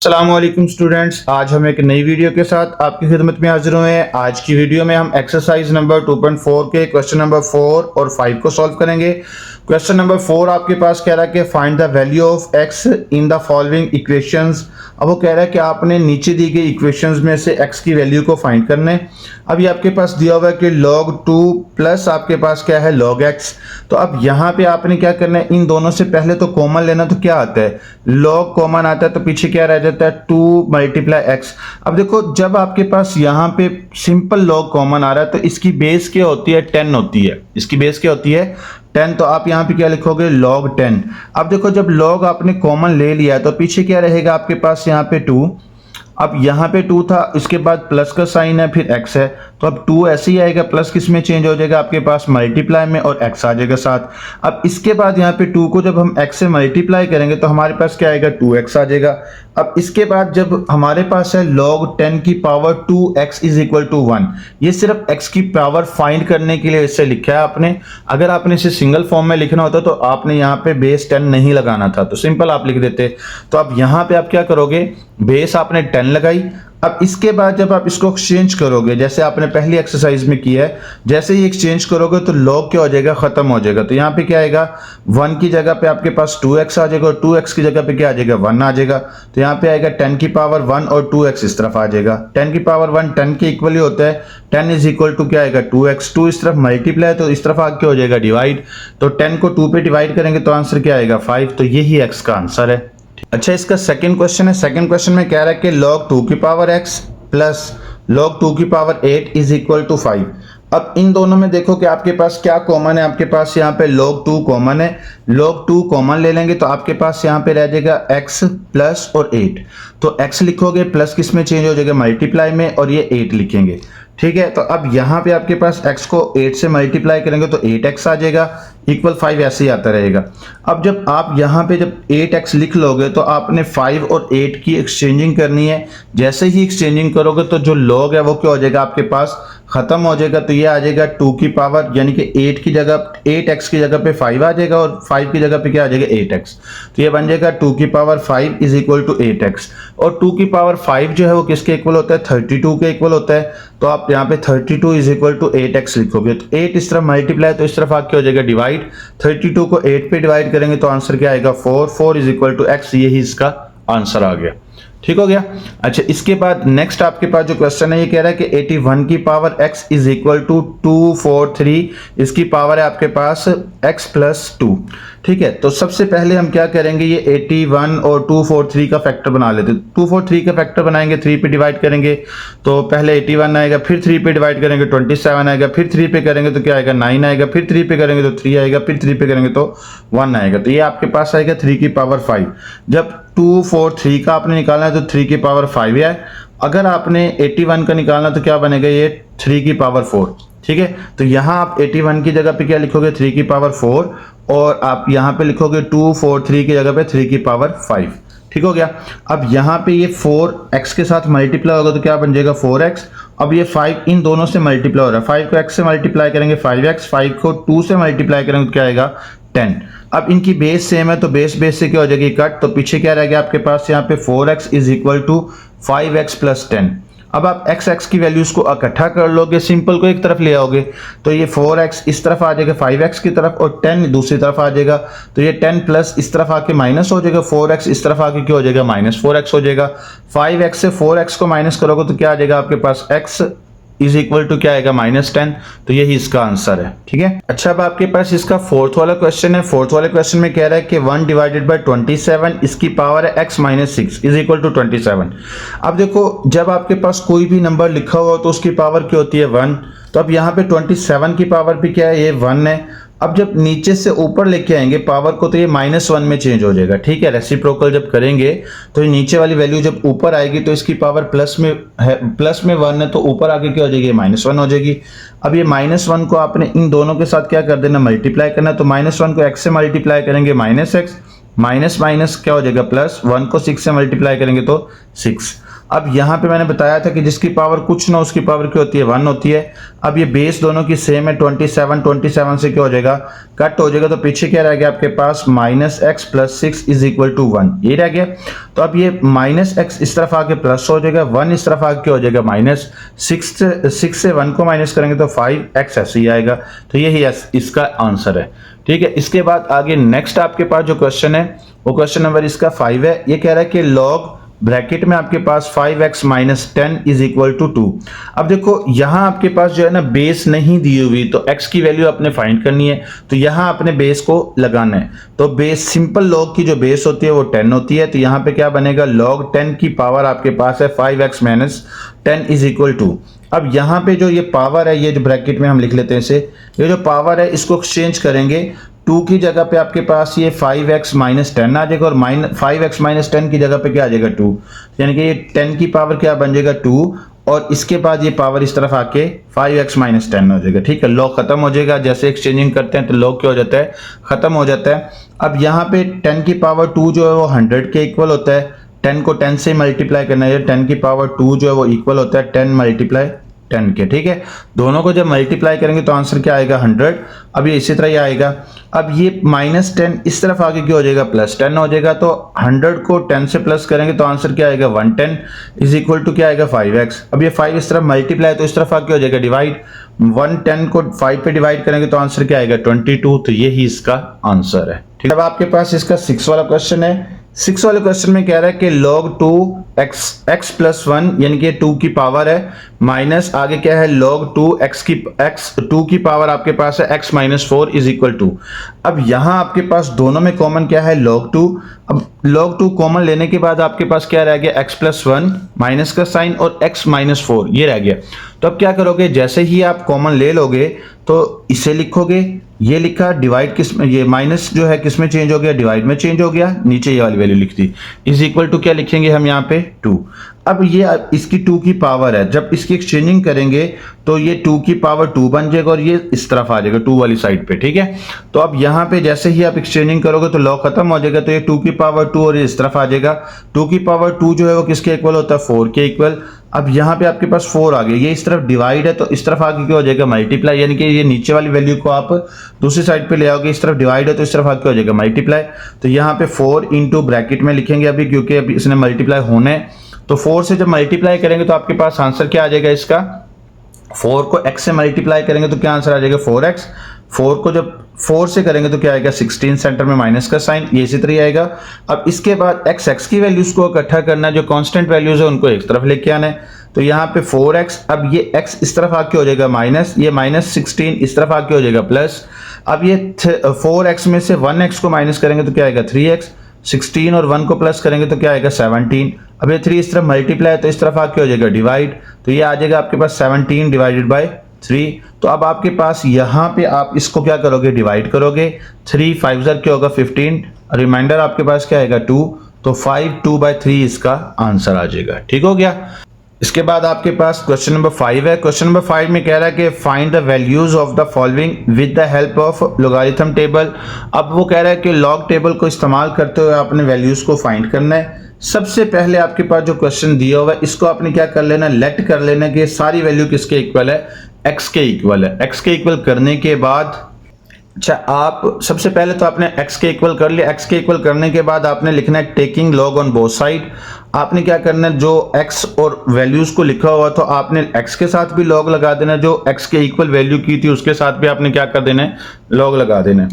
अस्सलाम वालेकुम स्टूडेंट्स, आज हम एक नई वीडियो के साथ आपकी खिदमत में हाजिर हुए हैं। आज की वीडियो में हम एक्सरसाइज नंबर 2.4 के क्वेश्चन नंबर 4 और 5 को सॉल्व करेंगे। क्वेश्चन नंबर 4 आपके पास कह रहा है कि find the value of x in the following equations. अब वो कह रहा है कि आपने नीचे दी गई इक्वेशंस में से एक्स की वैल्यू को फाइंड करना है। अब ये आपके पास दिया हुआ है कि log 2 प्लस आपके पास क्या है log x। तो अब यहाँ पे आपने क्या करना है, इन दोनों से पहले तो कॉमन लेना। तो क्या आता है, log कॉमन आता है तो पीछे क्या रह जाता है 2 मल्टीप्लाई एक्स। अब देखो जब आपके पास यहाँ पे सिंपल log कॉमन आ रहा है तो इसकी बेस क्या होती है 10 होती है। इसकी बेस क्या होती है 10। तो आप यहाँ पे क्या लिखोगे log 10। अब देखो जब log आपने कॉमन ले लिया है तो पीछे क्या रहेगा आपके पास यहाँ पे 2। अब यहाँ पे 2 था, इसके बाद प्लस का साइन है, फिर x है। तो अब 2 ऐसे ही आएगा, प्लस किस में चेंज हो जाएगा आपके पास मल्टीप्लाई में, और x आ जाएगा साथ। अब इसके बाद यहाँ पे 2 को जब हम x से मल्टीप्लाई करेंगे तो हमारे पास क्या आएगा 2x आ जाएगा। अब इसके बाद जब हमारे पास है log 10 की power 2x is equal to 1। ये सिर्फ x की पावर फाइंड करने के लिए इससे लिखा है आपने। अगर आपने इसे सिंगल फॉर्म में लिखना होता तो आपने यहाँ पे बेस 10 नहीं लगाना था, तो सिंपल आप लिख देते। तो अब यहाँ पे आप क्या करोगे, बेस आपने 10 लगाई। अब इसके बाद जब आप इसको एक्सचेंज करोगे, जैसे आपने पहली एक्सरसाइज में किया है, जैसे ही एक्सचेंज करोगे तो log क्या हो जाएगा, खत्म हो जाएगा। तो यहाँ पे क्या आएगा 1 की जगह पे आपके पास 2x आ जाएगा, और 2x की जगह पे क्या आ जाएगा 1 आ जाएगा। तो यहाँ पे आएगा 10 की पावर 1 और 2x इस तरफ आ जाएगा। 10 की पावर 1 10 के इक्वल ही होता है। 10 इज इक्वल टू क्या आएगा 2x। 2 इस तरफ मल्टीप्लाई तो इस तरफ आगे हो जाएगा डिवाइड। तो 10 को 2 पे डिवाइड करेंगे तो आंसर क्या आएगा 5। तो यही x का आंसर है। अच्छा, इसका सेकंड क्वेश्चन है। सेकंड क्वेश्चन में कह रहा है कि log 2 की पावर x प्लस log 2 की पावर 8 इज इक्वल टू 5। अब इन दोनों में देखो कि आपके पास क्या कॉमन है। आपके पास यहाँ पे log 2 कॉमन है। log 2 कॉमन ले लेंगे तो आपके पास यहाँ पे रह जाएगा x प्लस और 8। तो x लिखोगे, प्लस किस में चेंज हो जाएगा मल्टीप्लाई में, और ये 8 लिखेंगे। ठीक है, तो अब यहाँ पे आपके पास x को 8 से मल्टीप्लाई करेंगे तो 8x आ जाएगा, इक्वल 5 ऐसे ही आता रहेगा। अब जब आप यहाँ पे जब 8x लिख लोगे तो आपने 5 और 8 की एक्सचेंजिंग करनी है। जैसे ही एक्सचेंजिंग करोगे तो जो log है वो क्या हो जाएगा आपके पास खत्म हो जाएगा। तो ये आ जाएगा 2 की पावर, यानी कि 8 की जगह 8x की जगह पे 5 आ जाएगा, और 5 की जगह पे क्या आ जाएगा 8x। तो ये बन जाएगा 2 की power 5 is equal to 8x। और 2 की पावर 5 जो है वो किसके इक्वल होता है 32 के इक्वल होता है। तो आप यहाँ पे 32 इज इक्वल टू 8x लिखोगे। तो 8 इस तरफ मल्टीप्लाई तो इस तरफ आके हो जाएगा डिवाइड। 32 को 8 पे डिवाइड करेंगे तो आंसर क्या आएगा 4। 4 इज इक्वल टू x। यही इसका आंसर आ गया। ठीक हो गया। अच्छा, इसके बाद नेक्स्ट आपके पास जो क्वेश्चन है ये कह रहा है कि 81 की power x is equal to 243। इसकी पावर है आपके पास x प्लस 2। ठीक है, तो सबसे पहले हम क्या करेंगे, ये 81 और 243 का फैक्टर बना लेते हैं। 243 का फैक्टर बनाएंगे, 3 पे डिवाइड करेंगे तो पहले 81 आएगा, फिर 3 पे डिवाइड करेंगे 27 आएगा, फिर 3 पे करेंगे तो क्या आएगा 9 आएगा, फिर 3 पे करेंगे तो 3 आएगा, फिर 3 पे करेंगे तो 1 आएगा। तो ये आपके पास आएगा 3 की पावर 5। जब 243 का आपने निकालना है तो 3 की पावर 5 है। अगर आपने 81 का निकालना तो क्या बनेगा ये 3 की पावर 4। ठीक है, तो यहाँ आप 81 की जगह पे क्या लिखोगे 3 की पावर 4, और आप यहाँ पे लिखोगे 243 की जगह पे 3 की पावर 5। ठीक हो गया। अब यहाँ पे ये 4x के साथ मल्टीप्लाई होगा तो क्या बन जाएगा 4x। अब ये 5 इन दोनों से मल्टीप्लाई हो रहा है। 5 को x से मल्टीप्लाई करेंगे 5x, 5 को 2 से मल्टीप्लाई करेंगे तो क्या आएगा 10। अब इनकी बेस सेम है तो बेस से क्या हो जाएगी कट। तो पीछे क्या रह गया आपके पास यहाँ पे 4x is equal to 5x plus 10। अब आप x की वैल्यूज को इकट्ठा कर लोगे, सिंपल को एक तरफ ले आओगे तो ये 4x इस तरफ आ जाएगा 5x की तरफ, और 10 दूसरी तरफ आ जाएगा। तो ये 10 प्लस इस तरफ आके माइनस हो जाएगा, 4x इस तरफ आके क्या हो जाएगा -4x हो जाएगा। 5x से 4x को माइनस करोगे तो क्या आ जाएगा आपके पास x इज इक्वल टू क्या आएगा -10। तो यही इसका आंसर है। ठीक है। अच्छा, अब आपके पास इसका फोर्थ वाला क्वेश्चन है। फोर्थ वाले क्वेश्चन में कह रहा है कि 1 डिवाइडेड बाय 27 इसकी पावर है x minus 6 is equal to 27। अब देखो जब आपके पास कोई भी नंबर लिखा हुआ तो उसकी पावर क्या होती है 1। तो अब यहाँ पे 27 की पावर भी क्या है ये 1 है। अब जब नीचे से ऊपर लेके आएंगे पावर को तो ये -1 में चेंज हो जाएगा। ठीक है, रेसिप्रोकल जब करेंगे तो ये नीचे वाली वैल्यू जब ऊपर आएगी तो इसकी पावर प्लस में 1 है, तो ऊपर आके क्या हो जाएगी -1 हो जाएगी। अब ये -1 को आपने इन दोनों के साथ क्या कर देना मल्टीप्लाई करना। तो -1 को x से मल्टीप्लाई करेंगे -x, माइनस माइनस क्या हो जाएगा प्लस, 1 को 6 से मल्टीप्लाई करेंगे तो 6। अब यहाँ पे मैंने बताया था कि जिसकी पावर कुछ ना उसकी पावर क्या होती है 1 होती है। अब ये बेस दोनों की सेम है 27 से क्या हो जाएगा कट हो जाएगा, तो पीछे क्या रह गया आपके पास -x + 6 इज इक्वल टू 1, ये रह गया। तो अब ये -x इस तरफ आके प्लस हो जाएगा, 1 इस तरफ आके हो जाएगा -6 से 1 को माइनस करेंगे तो 5x ऐसे ही आएगा। तो यही इसका आंसर है। ठीक है, इसके बाद आगे नेक्स्ट आपके पास जो क्वेश्चन है वो क्वेश्चन नंबर इसका 5 है। ये कह रहा है कि लॉग ब्रैकेट में आपके पास 5x - 10 इज इक्वल टू 2। अब देखो यहां आपके पास जो है ना बेस नहीं दी हुई, तो x की वैल्यू आपने फाइंड करनी है, तो यहां अपने बेस को लगाना है। तो बेस सिंपल लॉग की जो बेस होती है वो 10 होती है, तो यहां पे क्या बनेगा log 10 की पावर आपके पास है 5x - 10 इज इक्वल टू। अब यहाँ पे जो ये पावर है, ये जो ब्रैकेट में हम लिख लेते हैं इसे, ये जो पावर है इसको एक्सचेंज करेंगे, 2 की जगह पे आपके पास ये 5x - 10 आ जाएगा और 5x - 10 की जगह पे क्या आ जाएगा 2, यानी कि ये 10 की पावर क्या बन जाएगा 2, और इसके बाद ये पावर इस तरफ आके 5x - 10 हो जाएगा। ठीक है, लॉग खत्म हो जाएगा, जैसे एक्सचेंजिंग करते हैं तो लॉग क्या हो जाता है खत्म हो जाता है। अब यहाँ पे 10 की पावर 2 जो है वो 100 के इक्वल होता है, 10 को 10 से मल्टीप्लाई करना है, 10 की पावर 2 जो है वो इक्वल होता है 10 × 10 के। ठीक है, दोनों को जब मल्टीप्लाई करेंगे तो आंसर क्या आएगा 100। अब ये इसी तरह ही आएगा। अब ये -10 इस तरफ आगे क्या हो जाएगा +10 हो जाएगा, तो 100 को 10 से प्लस करेंगे तो आंसर क्या आएगा 110 इज इक्वल टू क्या आएगा 5x। अब ये 5 इस तरफ मल्टीप्लाई तो इस तरफ आगे हो जाएगा डिवाइड, 110 को 5 पे डिवाइड करेंगे तो आंसर क्या आएगा 22। तो यही इसका आंसर है। ठीक है, अब आपके पास इसका 6 वाला क्वेश्चन है। 6 वाले क्वेश्चन में कह रहा है कि log 2x + 1 यानी कि 2 की पावर है, माइनस आगे क्या है log 2 की पावर आपके पास है x - 4 इज इक्वल टू। अब यहां आपके पास दोनों में कॉमन क्या है log 2। अब log 2 कॉमन लेने के बाद आपके पास क्या रह गया x + 1 माइनस का साइन और x - 4 ये रह गया। तो अब क्या करोगे, जैसे ही आप कॉमन ले लोगे तो इसे लिखोगे, ये लिखा डिवाइड किस में, ये माइनस जो है किस में चेंज हो गया डिवाइड में चेंज हो गया, नीचे ये वाली वैल्यू लिख दी इज इक्वल टू क्या लिखेंगे हम यहाँ पे 2। अब ये इसकी 2 की पावर है, जब इसकी एक्सचेंजिंग करेंगे तो ये 2 की पावर 2 बन जाएगा और ये इस तरफ आ जाएगा 2 वाली साइड पे। ठीक है, तो अब यहाँ पे जैसे ही आप एक्सचेंजिंग करोगे तो लॉग खत्म हो जाएगा, तो ये 2 की पावर 2 और ये इस तरफ आ जाएगा। 2 की पावर 2 जो है वो किसके इक्वल होता है 4 के इक्वल। अब यहाँ पे आपके पास 4 आ गया, ये इस तरफ डिवाइड है तो इस तरफ आगे क्या हो जाएगा मल्टीप्लाई, यानी कि ये नीचे वाली वैल्यू को आप दूसरी साइड पे ले आओगे, इस तरफ डिवाइड है तो इस तरफ आगे क्या हो जाएगा मल्टीप्लाई। तो यहाँ पे 4 इंटू ब्रैकेट में लिखेंगे अभी, क्योंकि अभी इसने मल्टीप्लाई होना है। तो 4 से जब मल्टीप्लाई करेंगे तो आपके पास आंसर क्या आ जाएगा इसका, 4 को x से मल्टीप्लाई करेंगे तो क्या आंसर आ जाएगा 4x। 4 को जब 4 से करेंगे तो क्या आएगा 16, सेंटर में माइनस का साइन, ये इसी तरह आएगा। अब इसके बाद x की वैल्यूज को इकट्ठा करना है, जो कांस्टेंट वैल्यूज है उनको एक तरफ लेके आना है। तो यहाँ पे 4x, अब ये x इस तरफ आके हो जाएगा माइनस, ये -16 इस तरफ आके हो जाएगा प्लस। अब ये 4x में से 1x को माइनस करेंगे तो क्या आएगा 3x, 16 और 1 को प्लस करेंगे तो क्या आएगा 17। अब ये 3 इस तरफ मल्टीप्लाई तो इस तरफ आके हो जाएगा डिवाइड, तो ये आ जाएगा आपके पास 17 डिवाइडेड बाय 3। तो अब आपके पास यहाँ पे आप इसको क्या करोगे डिवाइड करोगे, 3 5 क्या होगा 15, रिमाइंडर आपके पास क्या आएगा 2, तो 5 2/3 इसका आंसर आ जाएगा। ठीक हो गया। इसके बाद आपके पास क्वेश्चन नंबर 5 है। क्वेश्चन नंबर 5 में कह रहा है कि find the values of the following with the help of logarithm table. अब वो कह रहा है कि लॉग टेबल को इस्तेमाल करते हुए आपने वैल्यूज को फाइंड करना है। सबसे पहले आपके पास जो क्वेश्चन दिया हुआ है इसको आपने क्या कर लेना, लेट कर लेना कि सारी वैल्यू किसके इक्वल है, x के इक्वल है। x के इक्वल करने के बाद अच्छा, आप सबसे पहले तो आपने x के इक्वल कर लिया। x के इक्वल करने के बाद आपने लिखना है taking log on both side. आपने क्या करना है, जो x और वैल्यूज को लिखा हुआ तो आपने x के साथ भी लॉग लगा देना, जो x के इक्वल वैल्यू की थी उसके साथ भी आपने क्या कर देना है, लॉग लगा देना है।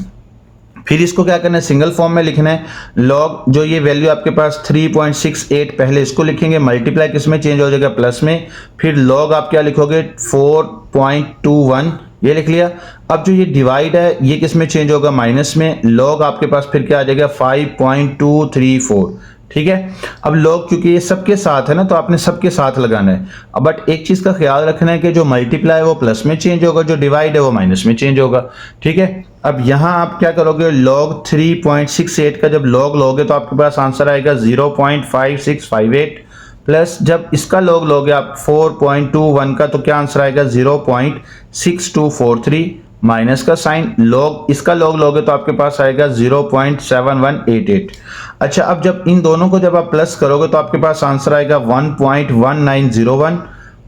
फिर इसको क्या करना है, सिंगल फॉर्म में लिखना है। लॉग जो ये वैल्यू आपके पास 3.68 पहले इसको लिखेंगे, मल्टीप्लाई किस में चेंज हो जाएगा प्लस में। फिर लॉग आप क्या लिखोगे 4.21, ये लिख लिया। अब जो ये डिवाइड है ये किस में चेंज होगा, माइनस में। लॉग आपके पास फिर क्या आ जाएगा 5.234। ठीक है, अब लॉग क्योंकि ये सबके साथ है ना तो आपने सबके साथ लगाना है। अब बट एक चीज का ख्याल रखना है कि जो मल्टीप्लाई है वो प्लस में चेंज होगा, जो डिवाइड है वो माइनस में चेंज होगा। ठीक है, अब यहां आप क्या करोगे, log 3.68 का जब log लोगे तो आपके पास आंसर आएगा 0.5658 प्लस जब इसका log लोगे आप 4.21 का तो क्या आंसर आएगा 0.6243 माइनस का साइन, log इसका log लोगे तो आपके पास आएगा 0.7188। अच्छा, अब जब इन दोनों को जब आप प्लस करोगे तो आपके पास आंसर आएगा 1.1901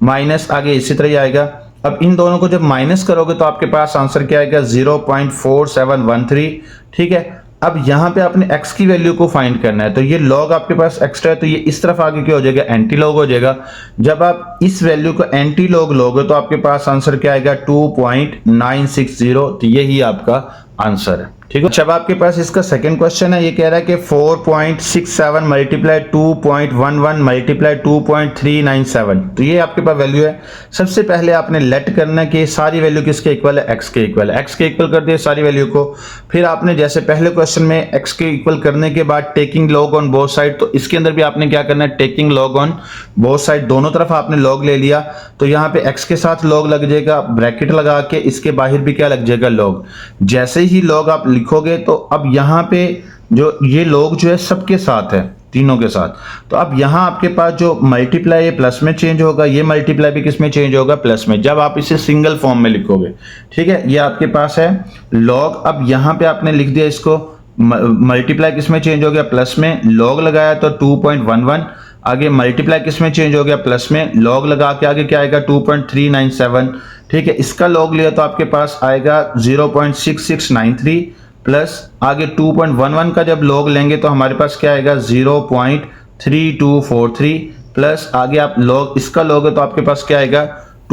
माइनस आगे इसी तरह ही आएगा। अब इन दोनों को जब माइनस करोगे तो आपके पास आंसर क्या आएगा 0.4713। ठीक है, अब यहाँ पे आपने x की वैल्यू को फाइंड करना है, तो ये log आपके पास एक्स्ट्रा है तो ये इस तरफ आगे क्या हो जाएगा, एंटी लॉग हो जाएगा। जब आप इस वैल्यू को एंटी लॉग लोगे तो आपके पास आंसर क्या आएगा 2.960, तो यही आपका आंसर है। ठीक है, जब आपके पास इसका सेकंड क्वेश्चन है, ये कह रहा है कि 4.67 मल्टीप्लाई 2.11 मल्टीप्लाई 2.397, तो ये आपके पास वैल्यू है। सबसे पहले आपने लेट करना है कि सारी वैल्यू किसके इक्वल है, x के इक्वल है। x के इक्वल कर दिए सारी वैल्यू को, फिर आपने जैसे पहले क्वेश्चन में x के इक्वल करने के बाद taking log on both side, तो इसके अंदर भी आपने क्या करना है, taking log on both side, दोनों तरफ आपने लॉग ले लिया, तो यहाँ पे x के साथ लॉग लग जाएगा, ब्रैकेट लगा के इसके बाहर भी क्या लग जाएगा, लॉग। जैसे ही लॉग आप लिखोगे तो अब यहाँ पे जो ये लॉग जो है सबके साथ है, तीनों के साथ, तो अब यहाँ आपके पास जो मल्टीप्लाई ये प्लस में चेंज होगा, ये मल्टीप्लाई भी किस में चेंज होगा, प्लस में, जब आप इसे सिंगल फॉर्म में लिखोगे। ठीक है, ये आपके पास है लॉग। अब यहाँ पे आपने लिख दिया इसको, मल्टीप्लाई किस में चेंज हो गया, प्लस में, लॉग लगाया तो 2.11, आगे मल्टीप्लाई किस में चेंज हो गया, प्लस में, लॉग लगा के आगे क्या आएगा 2.397। ठीक है, इसका लॉग लिया तो आपके पास आएगा 0.6693 प्लस आगे 2.11 का जब लॉग लेंगे तो हमारे पास क्या आएगा 0.3243 प्लस आगे आप लॉग इसका लॉग है तो आपके पास क्या आएगा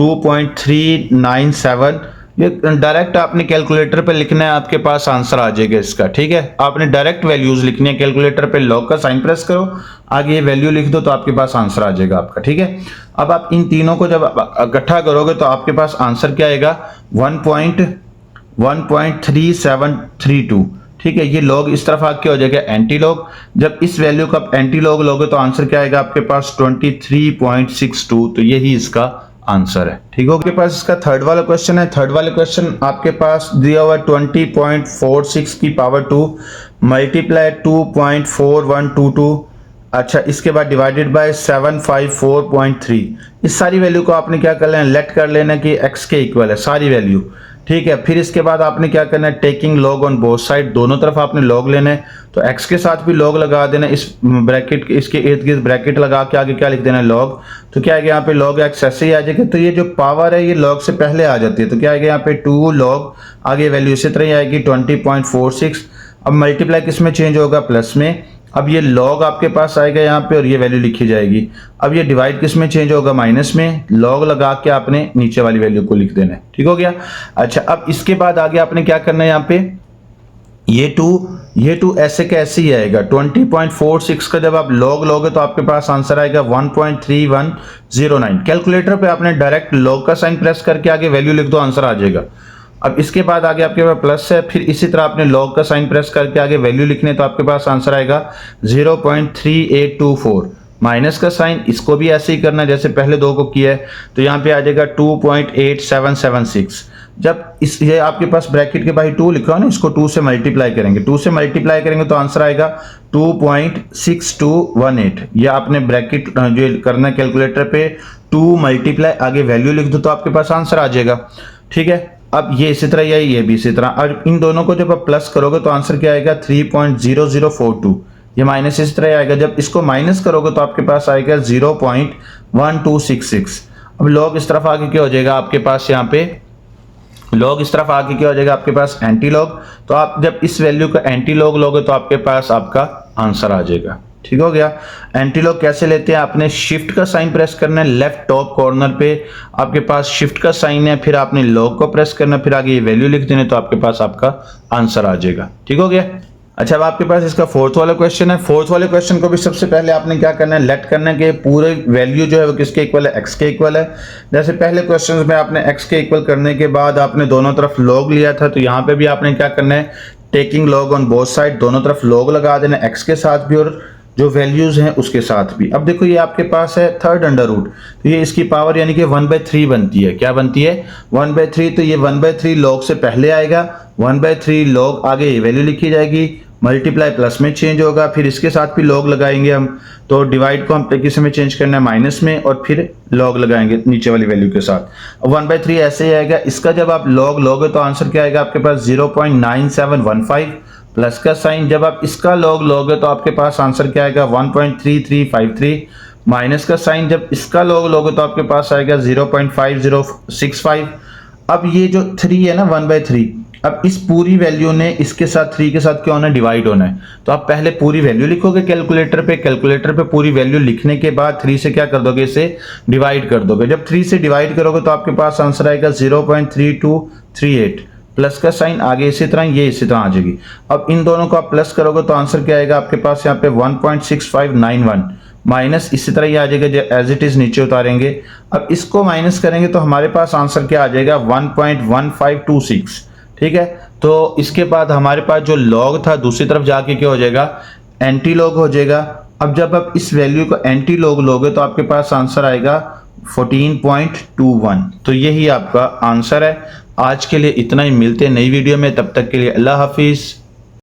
2.397। ये डायरेक्ट आपने कैलकुलेटर पे लिखना है, आपके पास आंसर आ जाएगा इसका। ठीक है, आपने डायरेक्ट वैल्यूज लिखनी है, कैलकुलेटर पे लॉग का साइन प्रेस करो, आगे ये वैल्यू लिख दो तो आपके पास आंसर आ जाएगा आपका। ठीक है, अब आप इन तीनों को जब इकट्ठा करोगे तो आपके पास आंसर क्या आएगा 1.3732। ठीक है, ये लॉग इस तरफ आके हो जाएगा एंटी लॉग, जब इस वैल्यू का आप एंटी लॉग लोगे तो आंसर क्या आएगा आपके पास 23.62, तो यही इसका आंसर है। ठीक है, आपके पास इसका थर्ड वाला क्वेश्चन है। थर्ड वाले क्वेश्चन आपके पास दिया हुआ 20.46 की पावर 2 मल्टीप्लाई 2.4122, अच्छा इसके बाद डिवाइडेड बाय 754.3। इस सारी वैल्यू को आपने क्या कर लेना, लेट कर लेना कि x के इक्वल है सारी वैल्यू। ठीक है, फिर इसके बाद आपने क्या करना है, taking log on both side, दोनों तरफ आपने लॉग लेना है, तो x के साथ भी लॉग लगा देना, इस ब्रैकेट इसके इर्द गिर्द ब्रैकेट लगा के आगे क्या लिख देना है, लॉग। तो क्या है यहाँ पे लॉग x ऐसे ही आ जाएगा, तो ये जो पावर है ये लॉग से पहले आ जाती है, तो क्या है यहाँ पे 2 लॉग, आगे वैल्यू इसी तरह ही आएगी 20.46। अब मल्टीप्लाई किस में चेंज होगा, प्लस में, अब ये लॉग आपके पास आएगा यहाँ पे और ये वैल्यू लिखी जाएगी। अब ये डिवाइड किस में चेंज होगा, माइनस में, लॉग लगा के आपने नीचे वाली वैल्यू को लिख देना है। ठीक हो गया। अच्छा, अब इसके बाद आगे आपने क्या करना है, यहाँ पे ये 2 ऐसे का ऐसे ही आएगा। 20.46 का जब आप लॉग लोगे तो आपके पास आंसर आएगा 1.3109। कैलकुलेटर पे आपने डायरेक्ट लॉग का साइन प्रेस करके आगे वैल्यू लिख दो, आंसर आ जाएगा। अब इसके बाद आगे आपके पास प्लस है, फिर इसी तरह आपने लॉग का साइन प्रेस करके आगे वैल्यू लिखने, तो आपके पास आंसर आएगा 0.3824। माइनस का साइन इसको भी ऐसे ही करना जैसे पहले दो को किया है, तो यहाँ पे आ जाएगा 2.8776। जब इस ये आपके पास ब्रैकेट के बाहर 2 लिखा हो ना, इसको 2 से मल्टीप्लाई करेंगे, 2 से मल्टीप्लाई करेंगे तो आंसर आएगा 2.6218। ये आपने ब्रैकेट जो करना है कैलकुलेटर पे 2 मल्टीप्लाई आगे वैल्यू लिख दो तो आपके पास आंसर आ जाएगा। ठीक है, अब ये इसी तरह ये भी इसी तरह, और इन दोनों को जब आप प्लस करोगे तो आंसर क्या आएगा 3.0042। ये माइनस इस तरह आएगा, जब इसको माइनस करोगे तो आपके पास आएगा 0.1266। अब लॉग इस तरफ आगे क्या हो जाएगा आपके पास, यहाँ पे लॉग इस तरफ आगे क्या हो जाएगा आपके पास एंटी लॉग, तो आप जब इस वैल्यू का एंटी लॉग लोगे तो आपके पास आपका आंसर आ जाएगा। ठीक हो गया। एंटी लॉग कैसे लेते हैं, आपने शिफ्ट का साइन प्रेस करना है, लेफ्ट टॉप कॉर्नर पे आपके पास शिफ्ट का साइन है, फिर आपने लॉग को प्रेस करना, फिर आगे ये वैल्यू लिख देना, तो आपके पास आपका आंसर आ जाएगा। ठीक हो गया। अच्छा, अब आपके पास इसका फोर्थ वाला क्वेश्चन है। फोर्थ वाले क्वेश्चन को भी सबसे पहले आपने क्या करना है, लेट करना है कि पूरे वैल्यू जो है वो किसके इक्वल है, x के इक्वल है। जैसे पहले क्वेश्चन में आपने x के इक्वल करने के बाद आपने दोनों तरफ लॉग लिया था, तो यहाँ पे भी आपने क्या करना है, taking log on both side, दोनों तरफ लॉग लगा देना, x के साथ भी और जो वैल्यूज हैं उसके साथ भी। अब देखो ये आपके पास है थर्ड अंडर रूट, तो ये इसकी पावर यानी कि 1/3 बनती है। क्या बनती है, 1/3। तो ये 1/3 लॉग से पहले आएगा, 1/3 लॉग आगे ये वैल्यू लिखी जाएगी, मल्टीप्लाई प्लस में चेंज होगा, फिर इसके साथ भी लॉग लगाएंगे हम, तो डिवाइड को हम किस में चेंज करना है, माइनस में, और फिर लॉग लगाएंगे नीचे वाली वैल्यू के साथ। 1/3 ऐसे ही आएगा। इसका जब आप लॉग लोगे तो आंसर क्या आएगा आपके पास 0.9715 प्लस का साइन, जब आप इसका लॉग लोगे तो आपके पास आंसर क्या आएगा 1.3353, माइनस का साइन जब इसका लॉग लोगे तो आपके पास आएगा 0.5065। अब ये जो 3 है ना 1/3, अब इस पूरी वैल्यू ने इसके साथ 3 के साथ क्या होना है, डिवाइड होना है। तो आप पहले पूरी वैल्यू लिखोगे कैलकुलेटर पे पूरी वैल्यू लिखने के बाद 3 से क्या कर दोगे, इसे डिवाइड कर दोगे। जब 3 से डिवाइड करोगे तो आपके पास आंसर आएगा 0.3238, प्लस का साइन आगे इसी तरह, ये इसी तरह आ जाएगी। अब इन दोनों को आप प्लस करोगे तो आंसर क्या आएगा आपके पास यहाँ पे 1.6591, माइनस इसी तरह ही आ जाएगा एज इट इज नीचे उतारेंगे। अब इसको माइनस करेंगे तो हमारे पास आंसर क्या आ जाएगा 1.1526। ठीक है, तो इसके बाद हमारे पास जो लॉग था दूसरी तरफ जाके क्या हो जाएगा, एंटी लॉग हो जाएगा। अब जब आप इस वैल्यू को एंटी लॉग लोगे तो आपके पास आंसर आएगा 14.21। तो यही आपका आंसर है। आज के लिए इतना ही, मिलते हैं नई वीडियो में, तब तक के लिए अल्लाह हाफिज।